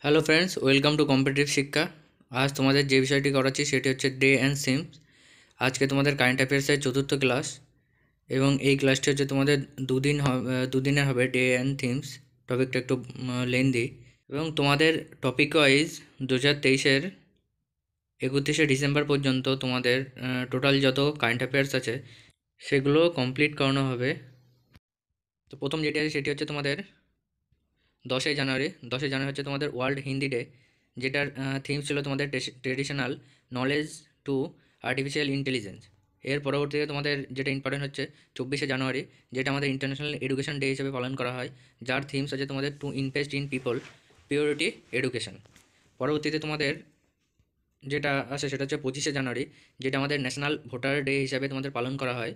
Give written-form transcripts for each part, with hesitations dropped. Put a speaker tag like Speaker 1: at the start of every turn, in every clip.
Speaker 1: Hello friends, welcome to competitive শিক্ষা। আজ তোমাদের যে বিষয়টি করাচ্ছি সেটি হচ্ছে ডে অ্যান্ড সিমস। আজকে তোমাদের কারেন্ট অ্যাফেয়ার্সের চতুর্থ ক্লাস, এবং এই ক্লাসটি হচ্ছে তোমাদের দুদিনের হবে। ডে অ্যান্ড থিমস টপিকটা একটু লেন্দি, এবং তোমাদের টপিক ওয়াইজ 2023-এর 31শে ডিসেম্বর পর্যন্ত তোমাদের টোটাল যত কারেন্ট অ্যাফেয়ার্স আছে সেগুলো কমপ্লিট করানো হবে। তো প্রথম যেটি আছে সেটি হচ্ছে তোমাদের 10ই জানুয়ারি। 10ই জানুয়ারি হচ্ছে তোমাদের ওয়ার্ল্ড হিন্দি ডে, যেটার থিম ছিল তোমাদের traditional knowledge two artificial intelligence. এর পরবর্তীতে তোমাদের যেটা ইম্পর্টেন্ট হচ্ছে 24শে জানুয়ারি, যেটা আমাদের ইন্টারন্যাশনাল এডুকেশন ডে হিসেবে পালন করা হয়, যার থিমস আছে তোমাদের to invest in people, purity, education. পরবর্তীতে তোমাদের যেটা আছে সেটা হচ্ছে 25শে জানুয়ারি, যেটা আমাদের ন্যাশনাল ভোটার ডে হিসাবে তোমাদের পালন করা হয়,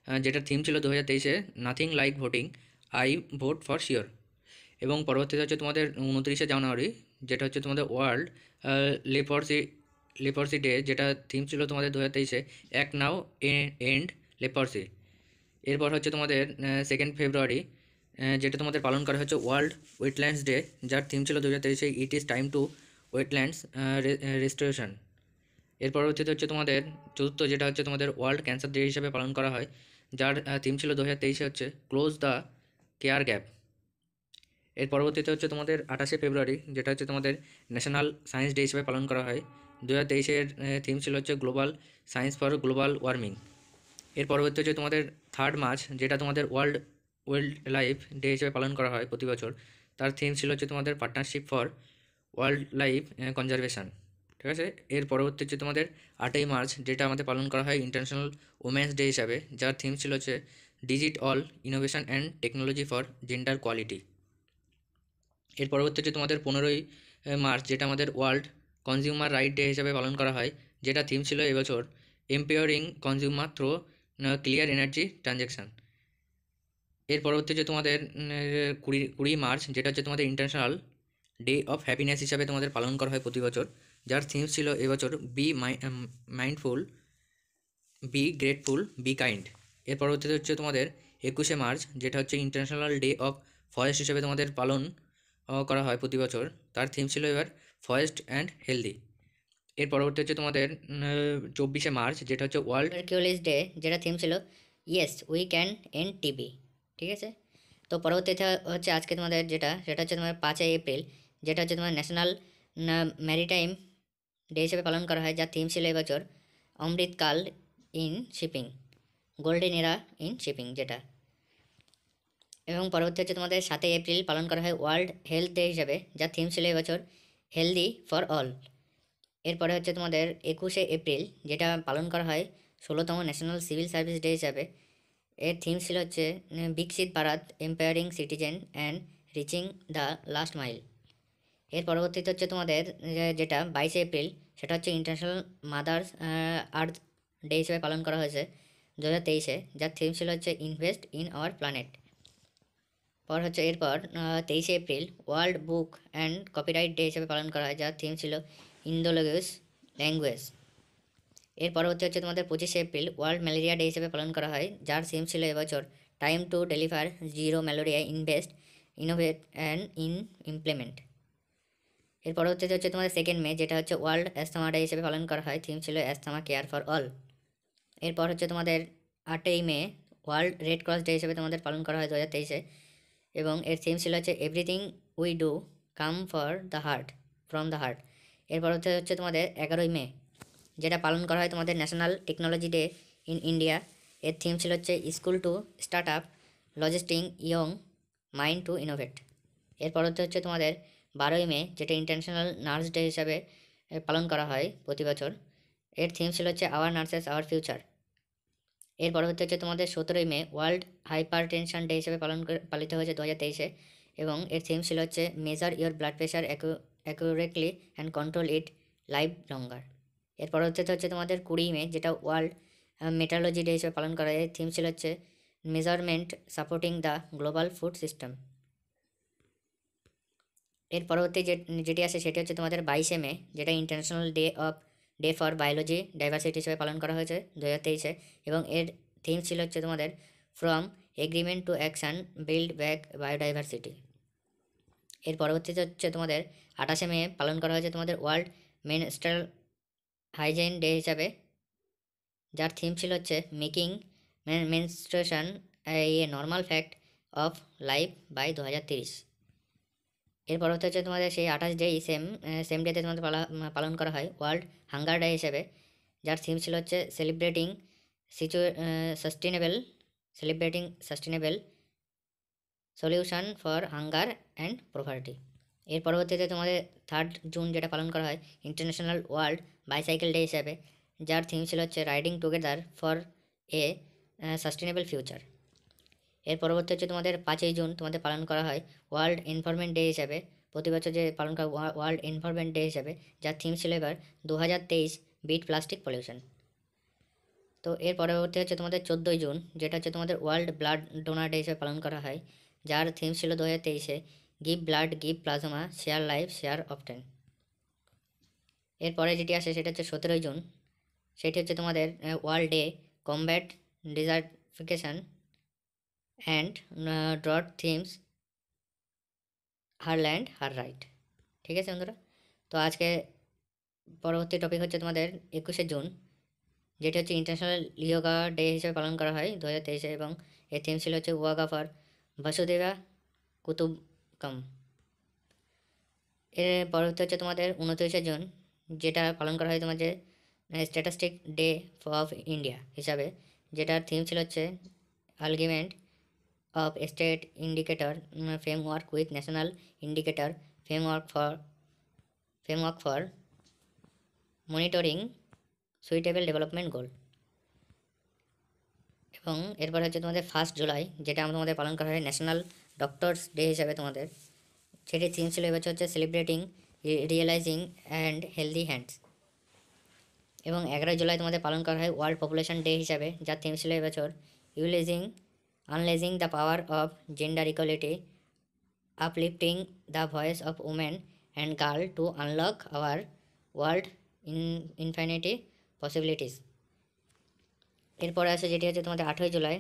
Speaker 1: যেটার থিম ছিল 2023-এ nothing like voting, I vote for sure. এবং পরবর্তীতে হচ্ছে তোমাদের 29শে জানুয়ারি, যেটা হচ্ছে তোমাদের ওয়ার্ল্ড লেপার্সি লেপার্সি ডে, যেটা থিম ছিল তোমাদের 2023-এ অ্যাক্ট নাও এন্ড লেপার্সি। এরপর হচ্ছে তোমাদের 2nd ফেব্রুয়ারি, যেটা তোমাদের পালন করা হচ্ছে ওয়ার্ল্ড ওয়েটল্যান্ডস ডে, যার থিম ছিল 2023-এ it is time to wetlands restoration. এর পরবর্তীতে হচ্ছে তোমাদের চতুর্থ, যেটা হচ্ছে তোমাদের ওয়ার্ল্ড ক্যান্সার ডে হিসেবে পালন করা হয়, যার থিম ছিল 2023-এ হচ্ছে ক্লোজ দ্য কেয়ার গ্যাপ। এর পরবর্তীতে হচ্ছে তোমাদের 28শে ফেব্রুয়ারি, যেটা হচ্ছে তোমাদের ন্যাশনাল সায়েন্স ডে হিসেবে পালন করা হয়। 2023-এর থিম ছিল হচ্ছে global science for global warming. এর পরবর্তী হচ্ছে তোমাদের 3rd মার্চ, যেটা তোমাদের ওয়ার্ল্ড লাইফ ডে হিসেবে পালন করা হয় প্রতি বছর। তার থিম ছিল হচ্ছে তোমাদের partnership for world life conservation. ঠিক আছে। এর পরবর্তী হচ্ছে তোমাদের 8ই মার্চ, যেটা আমাদের পালন করা হয় ইন্টারন্যাশনাল ওমেন্স ডে হিসাবে, যার থিম ছিল হচ্ছে digit all innovation and technology for gender quality. এর পরবর্তী হচ্ছে তোমাদের 15ই মার্চ, যেটা আমাদের ওয়ার্ল্ড কনজিউমার রাইট ডে হিসাবে পালন করা হয়, যেটা থিম ছিল এবছর empowering consumer through clear energy transaction. এর পরবর্তী হচ্ছে তোমাদের 20 মার্চ, যেটা হচ্ছে তোমাদের ইন্টারন্যাশনাল ডে অফ হ্যাপিনেস হিসাবে তোমাদের পালন করা হয় প্রতি বছর, যার থিম ছিল এবছর be mindful, be grateful, be kind. এর পরবর্তীতে হচ্ছে তোমাদের 21শে মার্চ, যেটা হচ্ছে ইন্টারন্যাশনাল ডে অফ ফরেস্ট হিসেবে তোমাদের পালন করা হয় প্রতি বছর। তার থিম ছিল এবার ফরেস্ট অ্যান্ড হেলদি। এর পরবর্তী হচ্ছে তোমাদের 24শে মার্চ, যেটা হচ্ছে ওয়ার্ল্ড
Speaker 2: টিউবারকিউলিস ডে, যেটা থিম ছিল yes we can end TB. ঠিক আছে। তো পরবর্তীতে হচ্ছে আজকে তোমাদের সেটা হচ্ছে তোমার 5ই এপ্রিল, যেটা হচ্ছে তোমার ন্যাশনাল ম্যারিটাইম ডে হিসেবে পালন করা হয়, যার থিম ছিল এবছর অমৃতকাল ইন শিপিং, গোল্ডেন এরা ইন শিপিং যেটা। এবং পরবর্তী হচ্ছে তোমাদের 7ই এপ্রিল পালন করা হয় ওয়ার্ল্ড হেলথ ডে হিসাবে, যার থিম ছিল এবছর হেলদি ফর অল। এরপরে হচ্ছে তোমাদের 21শে এপ্রিল, যেটা পালন করা হয় 16তম ন্যাশনাল সিভিল সার্ভিস ডে হিসাবে। এর থিম ছিল হচ্ছে Viksit Bharat, empowering citizen and reaching the last mile. এর পরবর্তীতে হচ্ছে তোমাদের যেটা 22শে এপ্রিল, সেটা হচ্ছে ইন্টারন্যাশনাল মাদার্স আর্থ ডে হিসেবে পালন করা হয়েছে 2023-এ, যার থিম ছিল হচ্ছে ইনভেস্ট ইন আওয়ার প্ল্যানেট। পর হচ্ছে এরপর 23শে April world book and copyright day হিসেবে পালন করা হয়, যার থিম ছিল ইন্দোলগুয়েজ ল্যাঙ্গুয়েজ। এর পরবর্তী হচ্ছে তোমাদের 25শে এপ্রিল ওয়ার্ল্ড ম্যালেরিয়া ডে হিসেবে পালন করা হয়, যার থিম ছিল এবছর time to deliver zero malaria, invest, innovate and implement. এর পরবর্তীতে হচ্ছে তোমাদের 2nd মে, যেটা হচ্ছে ওয়ার্ল্ড অ্যাস্থমা ডে হিসেবে পালন করা হয়, থিম ছিল অ্যাস্থমা কেয়ার ফর অল। এরপর হচ্ছে তোমাদের 8ই May world red cross day হিসেবে তোমাদের পালন করা হয় 2023-এ, এবং এর থিম ছিল হচ্ছে everything we do come for the heart, from the heart. এরপর হচ্ছে তোমাদের 11ই মে, যেটা পালন করা হয় তোমাদের national technology day in India. এর থিম ছিল হচ্ছে স্কুল টু স্টার্ট আপ, লজিস্টিং ইয়ং মাইন্ড টু ইনোভেট। এরপর হচ্ছে তোমাদের 12ই মে, যেটা ইন্টারন্যাশনাল নার্স ডে হিসাবে পালন করা হয় প্রতি বছর। এর থিম ছিল হচ্ছে আওয়ার নার্সেস আওয়ার ফিউচার। এর পরবর্তী হচ্ছে তোমাদের 17ই May world hypertension day হিসেবে পালিত হয়েছে 2023-এ, এবং এর থিম ছিল হচ্ছে measure your blood pressure accurately and control it live longer. এর পরবর্তীতে হচ্ছে তোমাদের 20ই মে, যেটা ওয়ার্ল্ড মেটারোলজি ডে হিসেবে পালন করা হয়, থিম ছিল হচ্ছে measurement supporting the global food system. এর পরবর্তী যেটি আছে সেটি হচ্ছে তোমাদের 22শে মে, যেটা international day for biology diversity হিসেবে পালন করা হয়েছে 2023-এ, এবং এর থিম ছিল হচ্ছে তোমাদের from agreement to action build back biodiversity. এর পরবর্তীতে হচ্ছে তোমাদের 28শে মে পালন করা হয়েছে তোমাদের ওয়ার্ল্ড মেনস্ট্রাল হাইজিন ডে হিসাবে, যার থিম ছিল হচ্ছে making menstruation a normal fact of life by 2030। এর পরবর্তী হচ্ছে তোমাদের সেই 28 ডে সেম ডেতে তোমাদের পালন করা হয় ওয়ার্ল্ড হাঙ্গার ডে হিসেবে, যার থিম ছিল হচ্ছে celebrating sustainable solution for hunger and poverty. এর পরবর্তীতে তোমাদের 3 জুন যেটা পালন করা হয় ইন্টারন্যাশনাল ওয়ার্ল্ড বাইসাইকেল ডে হিসাবে, যার থিম ছিল হচ্ছে riding together for a sustainable future. এর পরবর্তী হচ্ছে তোমাদের 5ই জুন তোমাদের পালন করা হয় ওয়ার্ল্ড এনভায়রনমেন্ট ডে হিসাবে, প্রতি বছর যে পালন করা ওয়ার্ল্ড এনভায়রনমেন্ট ডে হিসাবে, যার থিম ছিল এবার 2023 বিট প্লাস্টিক পলিউশন। তো এর পরবর্তী হচ্ছে তোমাদের 14ই জুন যেটা হচ্ছে তোমাদের ওয়ার্ল্ড ব্লাড ডোনার ডে হিসেবে পালন করা হয়, যার থিম ছিল 2023 give blood give plasma share life share often. এরপরে যেটি আসে সেটা হচ্ছে 17ই জুন, সেটি হচ্ছে তোমাদের world day combat ডিজার্টিফিকেশন and drought themes her land her right. ঠিক আছে বন্ধুরা, তো আজকে পরবর্তী টপিক হচ্ছে তোমাদের 21শে জুন, যেটি হচ্ছে ইন্টারন্যাশনাল ইয়োগা ডে হিসেবে পালন করা হয় 2023 এবং এর থিম ছিল হচ্ছে ওয়াগা ফর বাসুদেবা কুতুবকম। এর পরবর্তী হচ্ছে তোমাদের 29শে জুন যেটা পালন করা হয় তোমাদের স্ট্যাটিস্টিক ডে অফ ইন্ডিয়া হিসাবে, যেটার থিম ছিল হচ্ছে alignment of state indicator framework with national indicator framework for monitoring suitable development goal. এবং এরপর হচ্ছে তোমাদের 1 জুলাই যেটা আমরা তোমাদের পালন করা হয় ন্যাশনাল ডক্টরস ডে হিসাবে তোমাদের, সেটির থিম ছিল এবছর হচ্ছে celebrating realising and healthy hands. এবং 11 জুলাই তোমাদের পালন করা হয় ওয়ার্ল্ড পপুলেশন ডে হিসাবে, যার থিম ছিল এবছর unleashing the power of gender equality uplifting the voice of women and girl to unlock our world infinity possibilities. এরপরে আছে যেটি হচ্ছে তোমাদের 8ই July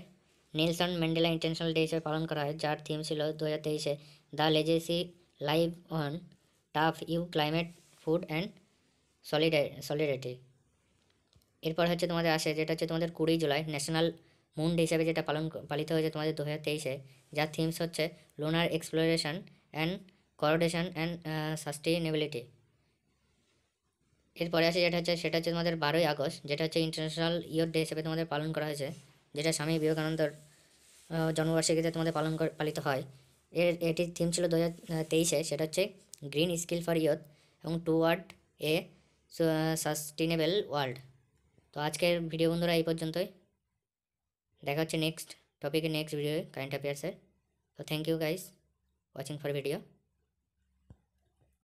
Speaker 2: Nelson Mandela international day হিসেবে পালন করা হয়, যার থিম ছিল 2023 the legacy live on tough you climate food and solidarity. এরপর হচ্ছে তোমাদের আসে যেটা হচ্ছে তোমাদের 20 জুলাই ন্যাশনাল মুন ডে হিসেবে, যেটা পালিত হয়েছে তোমাদের 2023, যার থিমস হচ্ছে lunar exploration and coordination and sustainability. এরপরে আসে সেটা হচ্ছে তোমাদের 12ই আগস্ট যেটা হচ্ছে ইন্টারন্যাশনাল ইয়র ডে হিসেবে তোমাদের পালন করা হয়েছে, যেটা স্বামী বিবেকানন্দর জন্মবার্ষিকীতে তোমাদের পালিত হয়। এটির থিম ছিল 2023, সেটা হচ্ছে গ্রিন স্কিল ফর ইয়থ এবং টুয়ার্ড এ সাস্টেনেবল ওয়ার্ল্ড। তো আজকের ভিডিও বন্ধুরা এই পর্যন্তই, দেখা হচ্ছে নেক্সট টপিকে নেক্সট ভিডিও কারেন্ট অ্যাফেয়ার্সের। তো thank you guys watching for video.